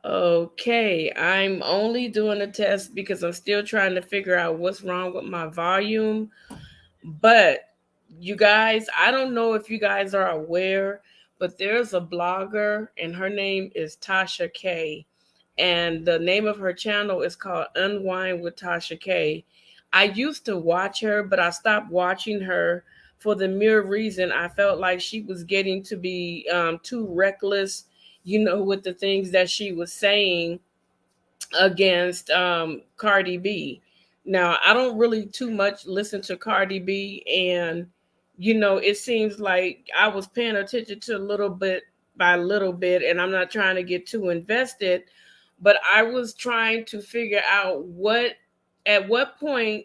Okay, I'm only doing a test because I'm still trying to figure out what's wrong with my volume. But you guys, I don't know if you guys are aware, but there's a blogger and her name is Tasha K. And the name of her channel is called Unwind with Tasha K. I used to watch her, but I stopped watching her for the mere reason I felt like she was getting to be too reckless, with the things that she was saying against Cardi B. Now, I don't really too much listen to Cardi B, and it seems like I was paying attention to a little bit by little bit, and I'm not trying to get too invested, but I was trying to figure out at what point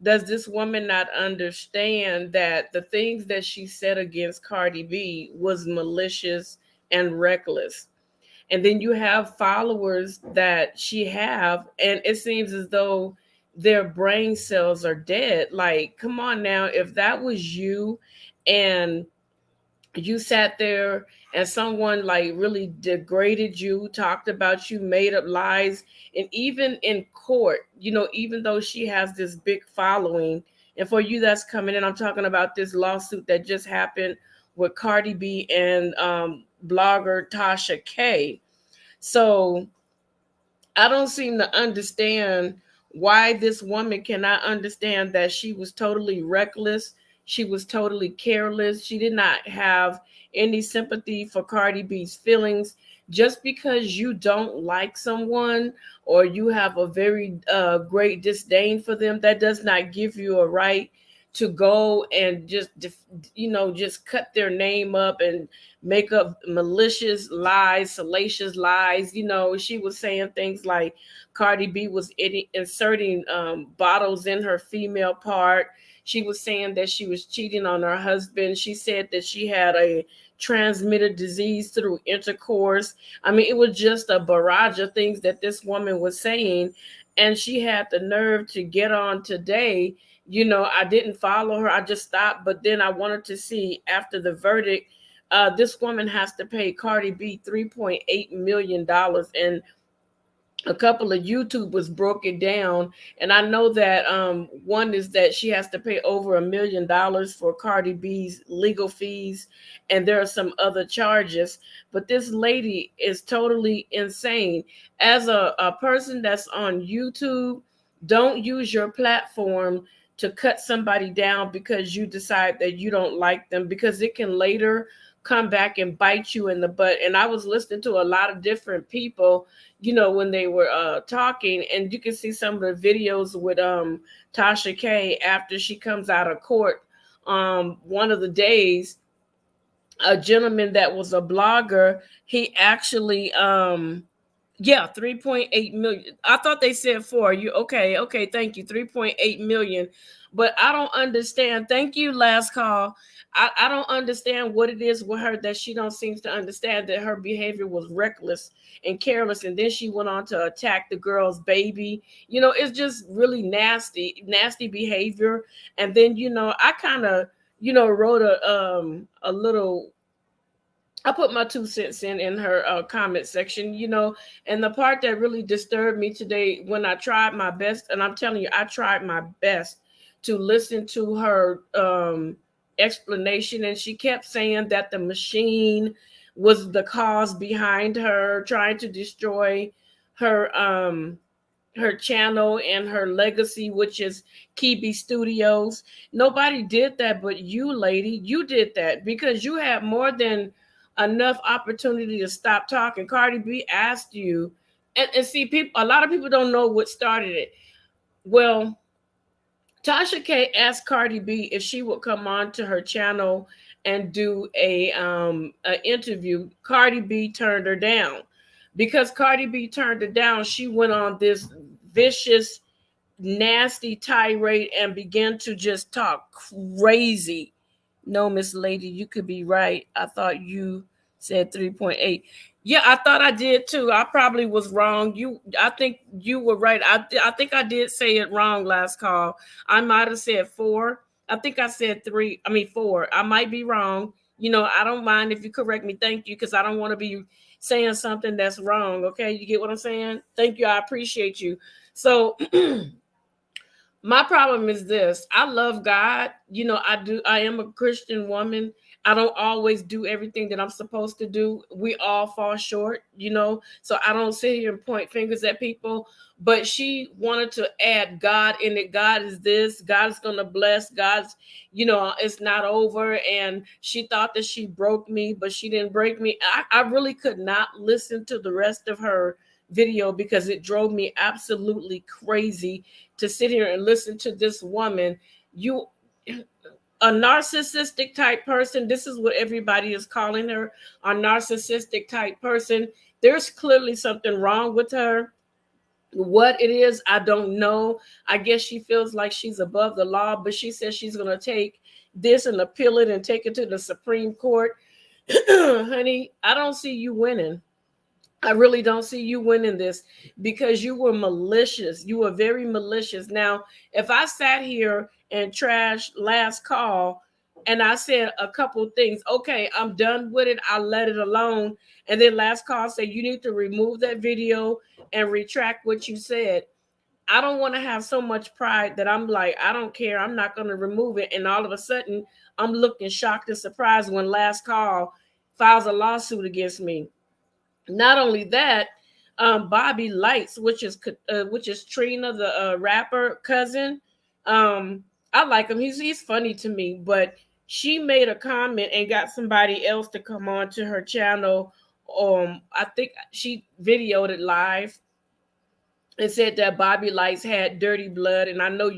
does this woman not understand that the things that she said against Cardi B was malicious and reckless? And then you have followers that she have, and it seems as though their brain cells are dead. Like, come on now, if that was you and you sat there and someone like really degraded you, talked about you, made up lies, and even in court, even though she has this big following, and for you that's coming in, I'm talking about this lawsuit that just happened with Cardi B and blogger Tasha K. So I don't seem to understand why this woman cannot understand that she was totally reckless. She was totally careless. She did not have any sympathy for Cardi B's feelings. Just because you don't like someone or you have a very great disdain for them, that does not give you a right to go and just cut their name up and make up malicious lies, salacious lies. She was saying things like Cardi B was inserting bottles in her female part. She was saying that she was cheating on her husband. She said that she had a transmitted disease through intercourse. I mean, it was just a barrage of things that this woman was saying. And she had the nerve to get on today. I didn't follow her. I just stopped. But then I wanted to see after the verdict, this woman has to pay Cardi B $3.8 million, and a couple of YouTubers broke it down. And I know that one is that she has to pay over $1 million for Cardi B's legal fees, and there are some other charges. But this lady is totally insane. As a person that's on YouTube, don't use your platform to cut somebody down because you decide that you don't like them, because it can later come back and bite you in the butt. And I was listening to a lot of different people, when they were talking, and you can see some of the videos with Tasha K after she comes out of court. One of the days, a gentleman that was a blogger, he actually yeah, 3.8 million. I thought they said four. You okay, thank you. 3.8 million. But I don't understand. Thank you, last call. I don't understand what it is with her that she don't seems to understand that her behavior was reckless and careless, and then she went on to attack the girl's baby. It's just really nasty behavior. And then I kind of wrote a little, I put my 2 cents in her comment section, and the part that really disturbed me today, when I tried my best, and I'm telling you, I tried my best to listen to her explanation, and she kept saying that the machine was the cause behind her trying to destroy her her channel and her legacy, which is Kibi Studios. Nobody did that but you, lady. You did that because you had more than enough opportunity to stop talking. Cardi B asked you, and see, people, a lot of people don't know what started it. Well, Tasha K asked Cardi B if she would come on to her channel and do a interview. Cardi B turned her down. Because Cardi B turned her down, she went on this vicious, nasty tirade and began to just talk crazy. No, Miss Lady, you could be right. I thought you said 3.8. Yeah, I thought I did too. I probably was wrong. I think you were right. I think I did say it wrong last call. I might have said four. I think I said three. I mean four. I might be wrong. I don't mind if you correct me. Thank you, because I don't want to be saying something that's wrong. Okay, you get what I'm saying? Thank you. I appreciate you. So my problem is this. I love God. You know, I am a Christian woman. I don't always do everything that I'm supposed to do. We all fall short, you know. So I don't sit here and point fingers at people. But she wanted to add God in it. God is this. God is going to bless. God's, you know, it's not over. And she thought that she broke me, but she didn't break me. I really could not listen to the rest of her video because it drove me absolutely crazy to sit here and listen to this woman. You, a narcissistic type person, this is what everybody is calling her, a narcissistic type person. There's clearly something wrong with her. What it is, I don't know. I guess she feels like she's above the law, but she says she's going to take this and appeal it and take it to the Supreme Court. Honey, I don't see you winning. I really don't see you winning this because you were malicious. You were very malicious. Now, if I sat here and trashed last call and I said a couple things, okay, I'm done with it. I let it alone. And then last call said you need to remove that video and retract what you said. I don't want to have so much pride that I'm like, I don't care. I'm not going to remove it. And all of a sudden, I'm looking shocked and surprised when last call files a lawsuit against me. Not only that, Bobby Lights, which is Trina, the rapper cousin. I like him. He's funny to me, but she made a comment and got somebody else to come on to her channel. I think she videoed it live and said that Bobby Lights had dirty blood. And I know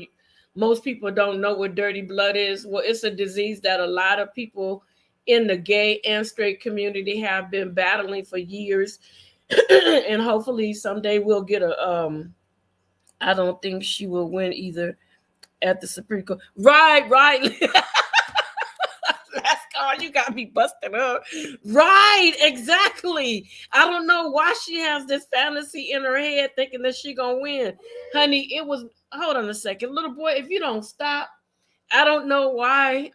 most people don't know what dirty blood is. Well, it's a disease that a lot of people in the gay and straight community have been battling for years. And hopefully someday we'll get a I don't think she will win either at the Supreme Court. Right. Last call, you got me busted up. Right, exactly. I don't know why she has this fantasy in her head thinking that she gonna win. Honey, it was, hold on a second. Little boy, if you don't stop, I don't know why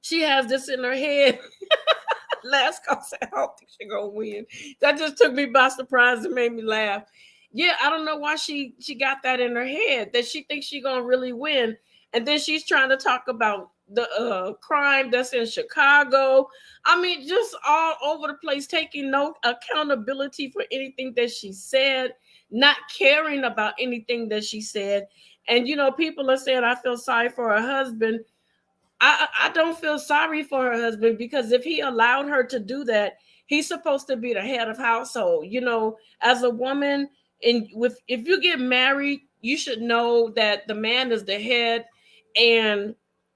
she has this in her head. Last call said, I don't think she's gonna win. That just took me by surprise and made me laugh. Yeah, I don't know why she got that in her head that she thinks she's gonna really win, and then she's trying to talk about the crime that's in Chicago. I mean, just all over the place, taking no accountability for anything that she said, not caring about anything that she said. And you know, people are saying, I feel sorry for her husband. I don't feel sorry for her husband because if he allowed her to do that, he's supposed to be the head of household. You know, as a woman, and with if you get married, you should know that the man is the head, and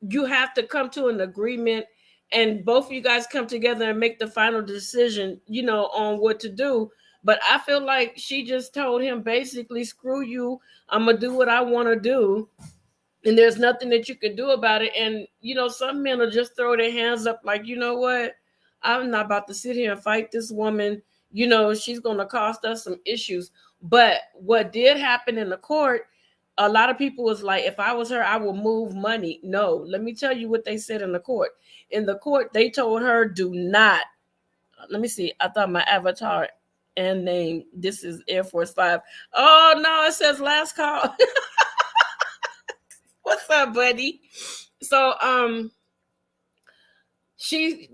you have to come to an agreement, and both of you guys come together and make the final decision. You know, on what to do. But I feel like she just told him basically, "Screw you! I'm gonna do what I want to do." And there's nothing that you can do about it. And you know, some men will just throw their hands up like, you know what, I'm not about to sit here and fight this woman. You know, she's going to cost us some issues. But what did happen in the court, a lot of people was like, if I was her, I would move money. No, let me tell you what they said in the court. In the court, they told her, do not, let me see, I thought my avatar and name, this is Air Force 5. Oh no, it says last call. What's up, buddy? So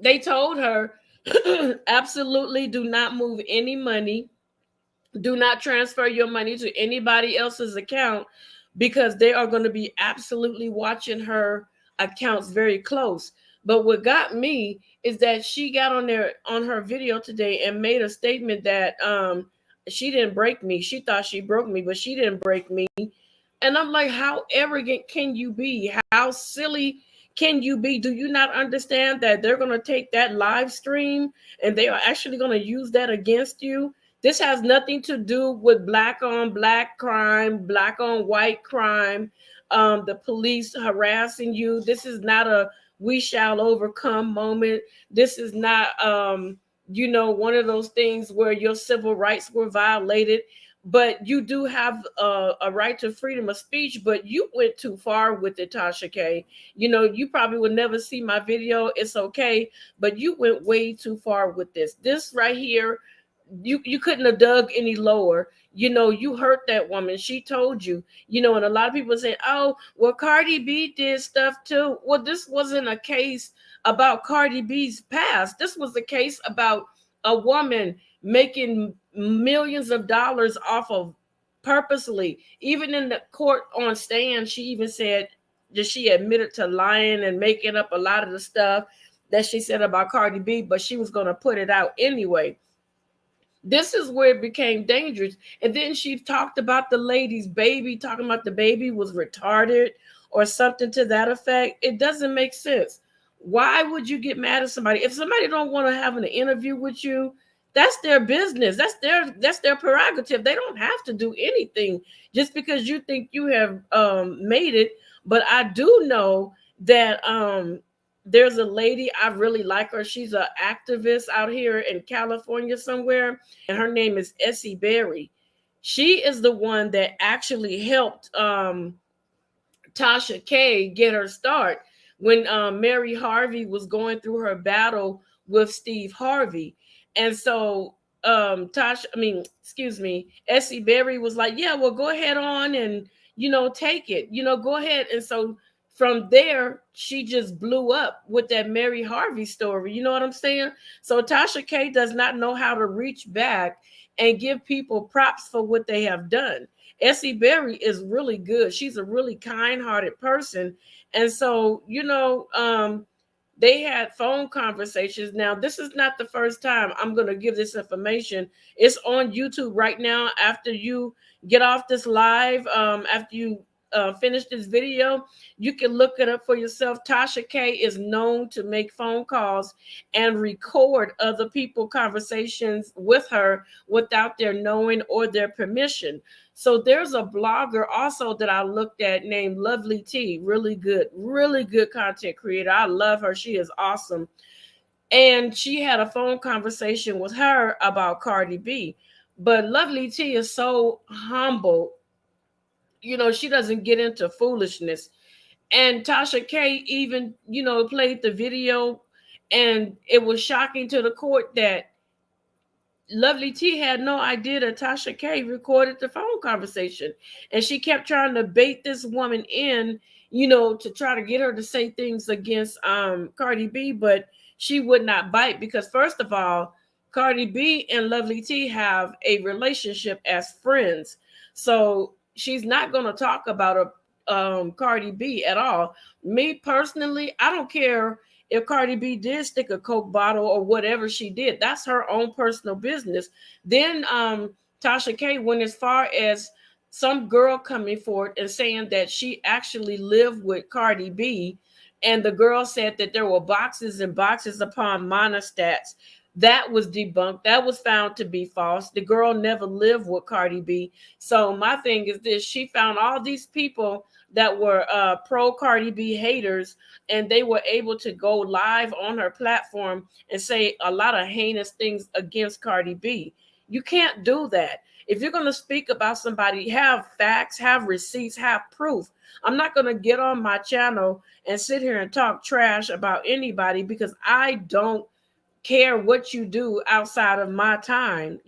they told her absolutely do not move any money. Do not transfer your money to anybody else's account because they are going to be absolutely watching her accounts very close. But what got me is that she got on there on her video today and made a statement that she didn't break me. She thought she broke me, but she didn't break me. And I'm like, how arrogant can you be? How silly can you be? Do you not understand that they're going to take that live stream and they are actually going to use that against you? This has nothing to do with black on black crime, black on white crime, the police harassing you. This is not a we shall overcome moment. This is not, you know, one of those things where your civil rights were violated. but you do have a right to freedom of speech. But you went too far with it, Tasha K. You know, you probably would never see my video. It's okay, but you went way too far with this. This right here, you couldn't have dug any lower. You know, you hurt that woman. She told you. You know, and a lot of people say, "Oh, well, Cardi B did stuff too." Well, this wasn't a case about Cardi B's past. This was a case about a woman making millions of dollars off of purposely. Even in the court on stand, she even said that she admitted to lying and making up a lot of the stuff that she said about Cardi B, but she was going to put it out anyway. This is where it became dangerous. And then she talked about the lady's baby, talking about the baby was retarded or something to that effect. It doesn't make sense. Why would you get mad at somebody? If somebody don't want to have an interview with you, that's their business. That's their prerogative. They don't have to do anything just because you think you have made it. But I do know that there's a lady, I really like her. She's an activist out here in California somewhere, and her name is Essie Berry. She is the one that actually helped Tasha K get her start when Mary Harvey was going through her battle with Steve Harvey. And so Essie Berry was like, yeah, well, go ahead on and, take it, go ahead. And so from there, she just blew up with that Mary Harvey story. You know what I'm saying? So Tasha K does not know how to reach back and give people props for what they have done. Essie Berry is really good. She's a really kind-hearted person. And so, they had phone conversations. Now, this is not the first time I'm going to give this information. It's on YouTube right now. After you get off this live, after you finish this video, you can look it up for yourself. Tasha K is known to make phone calls and record other people conversations with her without their knowing or their permission. So there's a blogger also that I looked at named Lovely T. Really good content creator. I love her. She is awesome. And she had a phone conversation with her about Cardi B. But Lovely T is so humble. She doesn't get into foolishness. And Tasha K even, played the video, and it was shocking to the court that Lovely T had no idea that Tasha K recorded the phone conversation. And she kept trying to bait this woman in, to try to get her to say things against Cardi B, but she would not bite because, first of all, Cardi B and Lovely T have a relationship as friends. So she's not going to talk about Cardi B at all. Me personally, I don't care if Cardi B did stick a Coke bottle or whatever she did. That's her own personal business. Then Tasha K went as far as some girl coming forward and saying that she actually lived with Cardi B, and the girl said that there were boxes and boxes upon monostats. That was debunked. That was found to be false. The girl never lived with Cardi B. So my thing is this: she found all these people that were pro Cardi B haters, and they were able to go live on her platform and say a lot of heinous things against Cardi B. You can't do that. If you're going to speak about somebody, have facts, have receipts, have proof. I'm not going to get on my channel and sit here and talk trash about anybody because I don't care what you do outside of my time,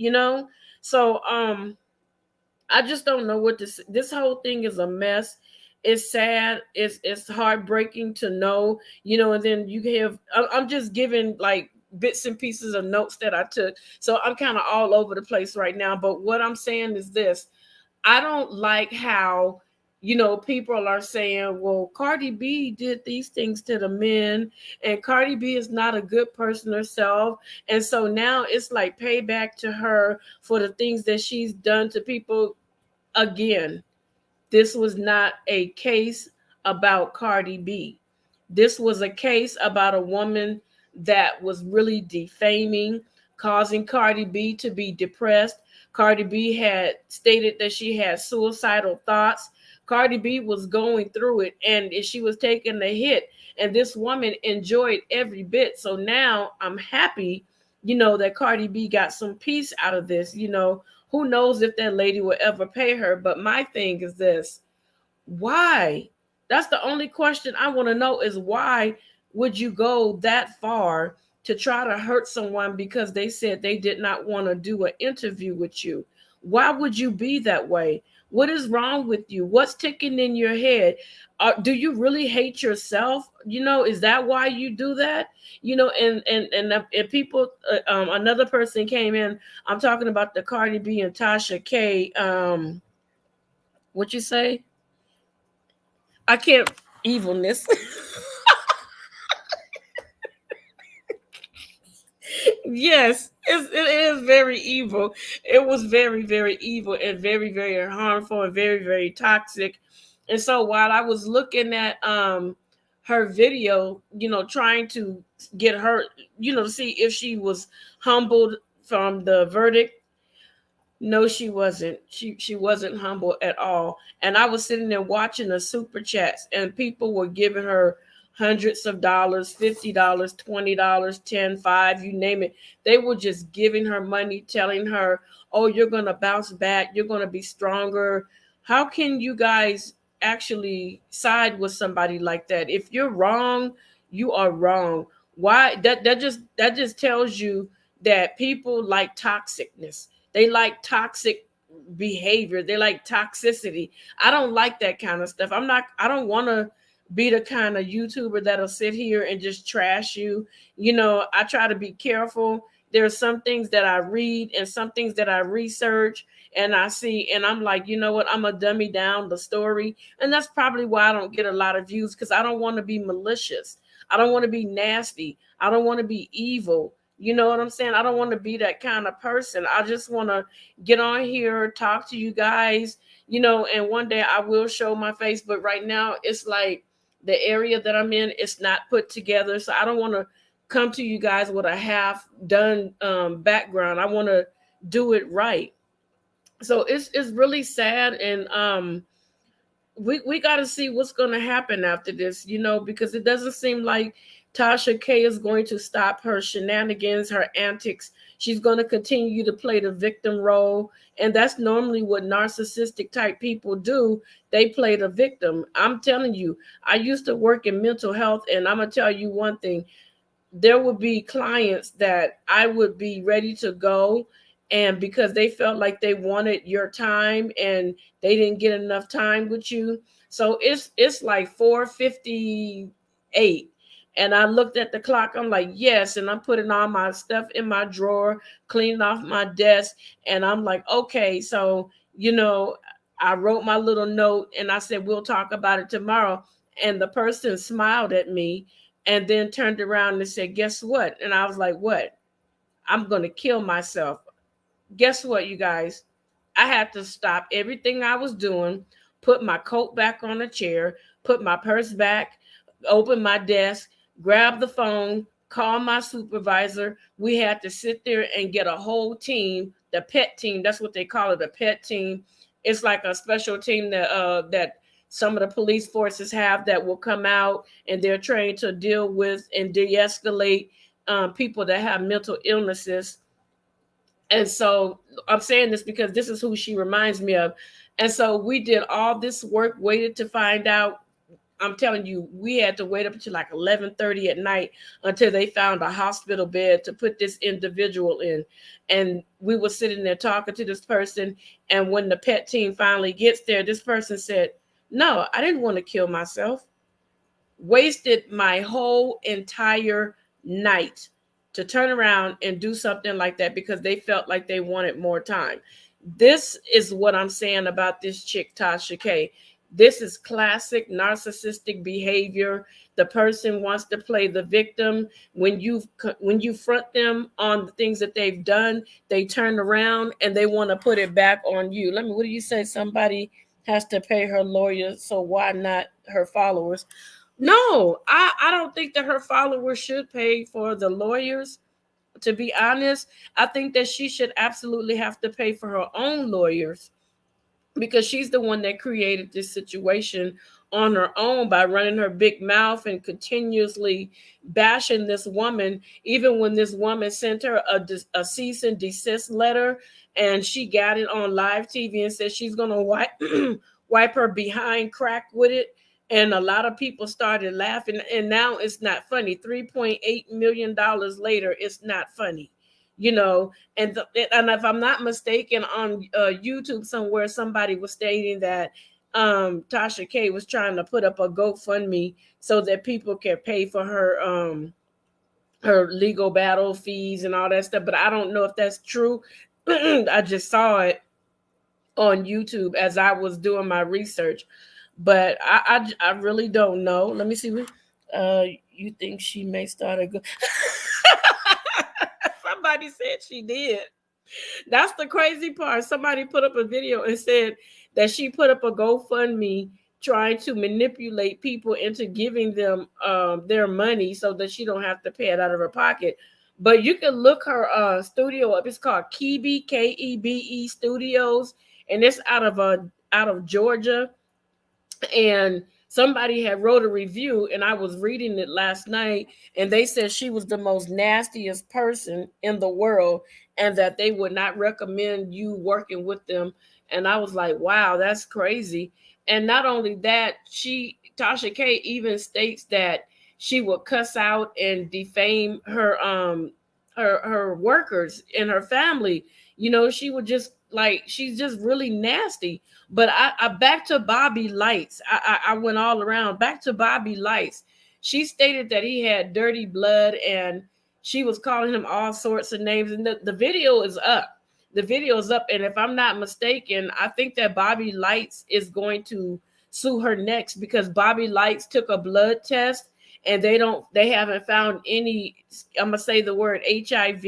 So I just don't know what this whole thing is a mess. It's sad. It's heartbreaking to know, and then you have, I'm just giving like bits and pieces of notes that I took. So I'm kind of all over the place right now. But what I'm saying is this: I don't like how, people are saying, well, Cardi B did these things to the men, and Cardi B is not a good person herself. And so now it's like payback to her for the things that she's done to people. Again, this was not a case about Cardi B. This was a case about a woman that was really defaming, causing Cardi B to be depressed. Cardi B had stated that she had suicidal thoughts. Cardi B was going through it, and she was taking the hit, and this woman enjoyed every bit. So now I'm happy that Cardi B got some peace out of this. Who knows if that lady will ever pay her? But my thing is this: why? That's the only question I want to know, is why would you go that far to try to hurt someone because they said they did not want to do an interview with you? Why would you be that way? What is wrong with you? What's ticking in your head? Do you really hate yourself? Is that why you do that? And people, another person came in. I'm talking about the Cardi B and Tasha K. What you say? I can't evilness. Yes, it is very evil. It was very, very evil and very, very harmful and very, very toxic. And so while I was looking at her video, trying to get her, to see if she was humbled from the verdict. No, she wasn't. She wasn't humble at all. And I was sitting there watching the super chats, and people were giving her hundreds of dollars, $50, $20, 10, 5, you name it. They were just giving her money, telling her, "Oh, you're gonna bounce back. You're gonna be stronger." How can you guys actually side with somebody like that? If you're wrong, you are wrong. Why? That just tells you that people like toxicness. They like toxic behavior. They like toxicity. I don't like that kind of stuff. I don't want to be the kind of YouTuber that'll sit here and just trash you. I try to be careful. There are some things that I read and some things that I research and I see, and I'm like, you know what? I'm a dummy down the story. And that's probably why I don't get a lot of views, because I don't want to be malicious. I don't want to be nasty. I don't want to be evil. You know what I'm saying? I don't want to be that kind of person. I just want to get on here, talk to you guys, and one day I will show my face. But right now, it's like the area that I'm in, it's not put together. So I don't want to come to you guys with a half done background. I want to do it right. So it's really sad. And we got to see what's going to happen after this, because it doesn't seem like Tasha K is going to stop her shenanigans, her antics. She's going to continue to play the victim role. And that's normally what narcissistic type people do. They play the victim. I'm telling you, I used to work in mental health, and I'm going to tell you one thing. There would be clients that I would be ready to go, and because they felt like they wanted your time and they didn't get enough time with you. So it's like 4:58, and I looked at the clock. I'm like, yes, and I'm putting all my stuff in my drawer, cleaning off my desk, and I'm like, okay. So I wrote my little note and I said, we'll talk about it tomorrow. And the person smiled at me and then turned around and said, guess what? And I was like, what? I'm going to kill myself. Guess what, you guys? I had to stop everything I was doing, put my coat back on the chair, put my purse back, open my desk, grab the phone, call my supervisor. We had to sit there and get a whole team, the pet team. That's what they call it, the pet team. It's like a special team that some of the police forces have that will come out, and they're trained to deal with and de-escalate people that have mental illnesses. And so I'm saying this because this is who she reminds me of. And so we did all this work, waited to find out. I'm telling you, we had to wait up until like 11:30 at night until they found a hospital bed to put this individual in. And we were sitting there talking to this person. And when the pet team finally gets there, this person said, no, I didn't want to kill myself. Wasted my whole entire night to turn around and do something like that because they felt like they wanted more time. This is what I'm saying about this chick, Tasha K. This is classic narcissistic behavior. The person wants to play the victim. When you front them on the things that they've done, they turn around and they want to put it back on you. What do you say? Somebody has to pay her lawyer, so why not her followers? No, I don't think that her followers should pay for the lawyers. To be honest, I think that she should absolutely have to pay for her own lawyers. because she's the one that created this situation on her own by running her big mouth and continuously bashing this woman, even when this woman sent her a cease and desist letter, and she got it on live TV and said she's going to wipe wipe her behind crack with it. And a lot of people started laughing, and now it's not funny. $3.8 million later, it's not funny, you know. And if I'm not mistaken, on YouTube somewhere, somebody was stating that Tasha K was trying to put up a GoFundMe so that people can pay for her legal battle fees and all that stuff. But I don't know if that's true. I just saw it on YouTube as I was doing my research, but I really don't know. Let me see. You think she may start a go? Somebody said she did. That's the crazy part. Somebody put up a video and said that she put up a GoFundMe trying to manipulate people into giving them their money so that she don't have to pay it out of her pocket. But you can look her studio up. It's called Kebe, Kebe Studios, and it's out of Georgia. And somebody had wrote a review, and I was reading it last night, and they said she was the most nastiest person in the world, and that they would not recommend you working with them. And I was like, wow, that's crazy. And not only that, Tasha K even states that she would cuss out and defame her workers and her family. You know, she would just like, she's just really nasty. But I back to Bobby Lights. I went all around. Back to Bobby Lights. She stated that he had dirty blood, and she was calling him all sorts of names. And the video is up. The video is up. And if I'm not mistaken, I think that Bobby Lights is going to sue her next, because Bobby Lights took a blood test, and they haven't found any, I'm gonna say the word HIV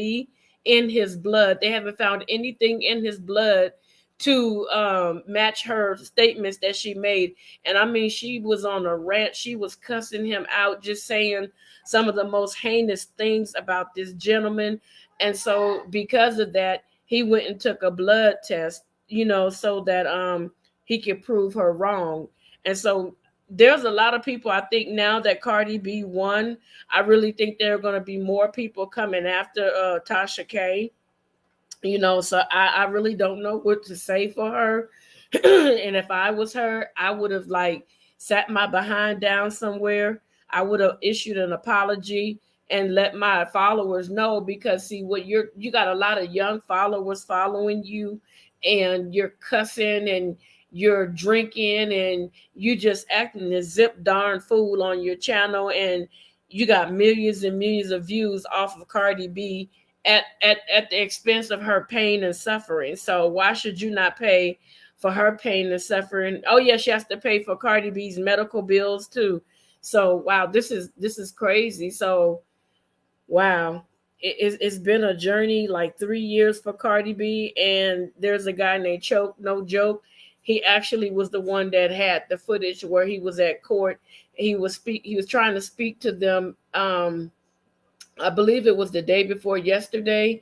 in his blood. They haven't found anything in his blood to match her statements that she made. And I mean, she was on a rant. She was cussing him out, just saying some of the most heinous things about this gentleman. And so because of that, he went and took a blood test, you know, so that he could prove her wrong. And so there's a lot of people, I think, now that Cardi B won. I really think there are going to be more people coming after Tasha K, you know. So I really don't know what to say for her. And if I was her, I would have like sat my behind down somewhere. I would have issued an apology and let my followers know, because see, what you got a lot of young followers following you, and you're cussing and you're drinking and you just acting a zip darn fool on your channel, and you got millions and millions of views off of Cardi B at the expense of her pain and suffering. So why should you not pay for her pain and suffering? Oh yeah, she has to pay for Cardi B's medical bills too. So wow, this is crazy. So wow, it's been a journey, like 3 years for Cardi B. And there's a guy named Choke, no joke. He actually was the one that had the footage where he was at court. He was trying to speak to them. I believe it was the day before yesterday,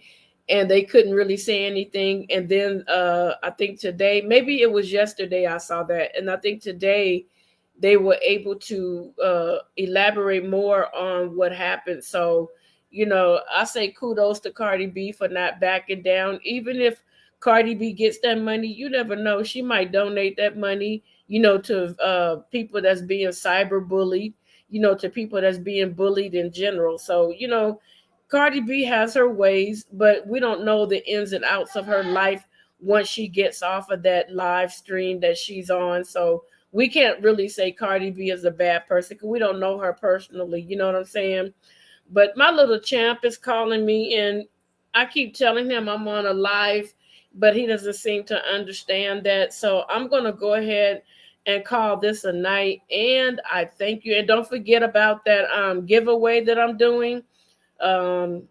and they couldn't really say anything. And then I think today, maybe it was yesterday, I saw that, and I think today they were able to elaborate more on what happened. So, you know, I say kudos to Cardi B for not backing down. Even if Cardi B gets that money, you never know, she might donate that money, you know, to people that's being cyber bullied, you know, to people that's being bullied in general. So, you know, Cardi B has her ways, but we don't know the ins and outs of her life once she gets off of that live stream that she's on. So we can't really say Cardi B is a bad person because we don't know her personally. You know what I'm saying? But my little champ is calling me, and I keep telling him I'm on a live, but he doesn't seem to understand that. So I'm going to go ahead and call this a night. And I thank you. And don't forget about that giveaway that I'm doing. Um,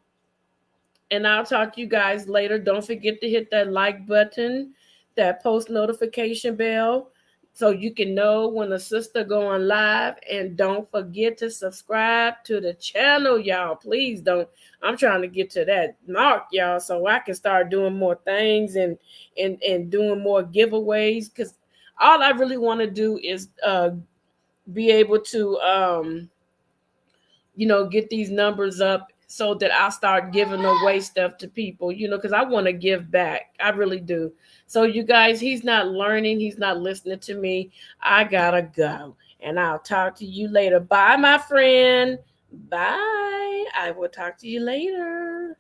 and I'll talk to you guys later. Don't forget to hit that like button, that post notification bell. so you can know when a sister going live. And don't forget to subscribe to the channel, y'all. Please don't. I'm trying to get to that mark, y'all, so I can start doing more things and doing more giveaways, because all I really want to do is be able to get these numbers up so that I'll start giving away stuff to people, because I want to give back. I really do. So, you guys, he's not learning, he's not listening to me. I gotta go. And I'll talk to you later. Bye, my friend. Bye. I will talk to you later.